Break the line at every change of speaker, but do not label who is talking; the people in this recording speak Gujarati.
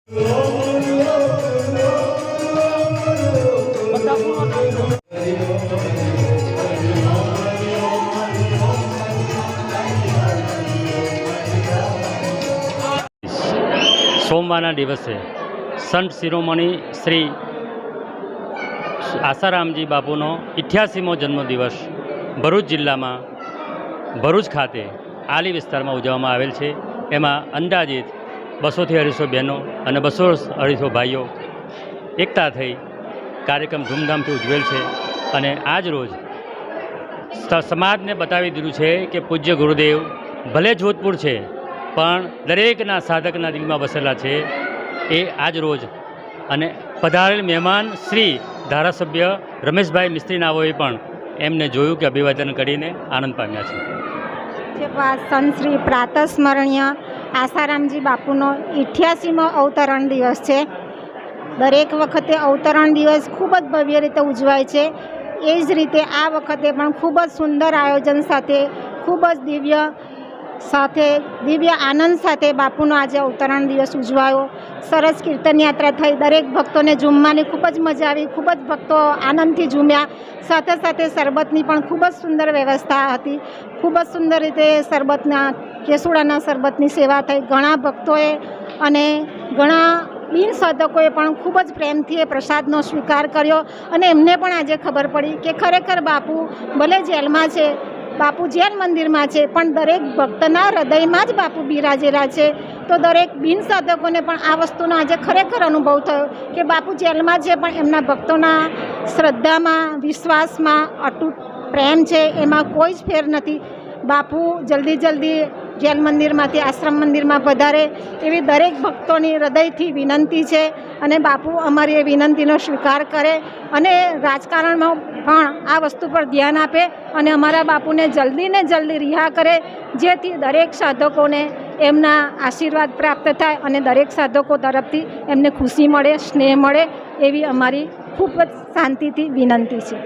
સોમવારના દિવસે સંત શિરોમણી શ્રી આસારામજી બાપુનો 88મો જન્મદિવસ ભરૂચ જિલ્લામાં ભરૂચ ખાતે આલી વિસ્તારમાં ઉજવવામાં આવેલ છે। એમાં અંદાજિત 200થી 250 બહેનો અને 200 250 ભાઈઓ એકતા થઈ કાર્યક્રમ ધૂમધામથી ઉજવેલ છે। અને આજ રોજ સમાજને બતાવી દીધું છે કે પૂજ્ય ગુરુદેવ ભલે જોધપુર છે પણ દરેકના સાધકના દિલમાં વસેલા છે। એ આજ રોજ અને પધારેલ મહેમાન શ્રી ધારાસભ્ય રમેશભાઈ મિસ્ત્રીનાઓએ પણ એમને જોયું કે અભિવાદન કરીને આનંદ પામ્યા છે।
સંત શ્રી પ્રાતસ્મરણીય આસારામજી બાપુનો 88મો અવતરણ દિવસ છે। દરેક વખતે અવતરણ દિવસ ખૂબ જ ભવ્ય રીતે ઉજવાય છે। એ જ રીતે આ વખતે પણ ખૂબ જ સુંદર આયોજન સાથે ખૂબ જ દિવ્ય આનંદ સાથે બાપુનો આજે અવતરણ દિવસ ઉજવાયો। સરસ કીર્તન યાત્રા થઈ, દરેક ભક્તોને ઝૂમવાની ખૂબ જ મજા આવી, ખૂબ જ ભક્તો આનંદથી ઝૂમ્યા। સાથે સાથે શરબતની પણ ખૂબ જ સુંદર વ્યવસ્થા હતી। ખૂબ જ સુંદર રીતે શરબતના કેસુડાના શરબતની સેવા થઈ। ઘણા ભક્તોએ અને ઘણા બિન સાધકોએ પણ ખૂબ જ પ્રેમથી એ પ્રસાદનો સ્વીકાર કર્યો અને એમને પણ આજે ખબર પડી કે ખરેખર બાપુ ભલે જેલમાં છે, બાપુ જેલ મંદિરમાં છે, પણ દરેક ભક્તના હૃદયમાં જ બાપુ બિરાજેલા છે। તો દરેક બિન સાધકોને પણ આ વસ્તુનો આજે ખરેખર અનુભવ થયો કે બાપુ જેલમાં છે પણ એમના ભક્તોના શ્રદ્ધામાં, વિશ્વાસમાં અતૂટ પ્રેમ છે, એમાં કોઈ જ ફેર નથી। બાપુ જલ્દી જેલ મંદિરમાંથી આશ્રમ મંદિરમાં પધારે એવી દરેક ભક્તોની હૃદયથી વિનંતી છે અને બાપુ અમારી એ વિનંતીનો સ્વીકાર કરે અને રાજકારણમાં પણ આ વસ્તુ પર ધ્યાન આપે અને અમારા બાપુને જલ્દી રિહા કરે, જેથી દરેક સાધકોને એમના આશીર્વાદ પ્રાપ્ત થાય અને દરેક સાધકો તરફથી એમને ખુશી મળે, સ્નેહ મળે એવી અમારી ખૂબ જ શાંતિથી વિનંતી છે।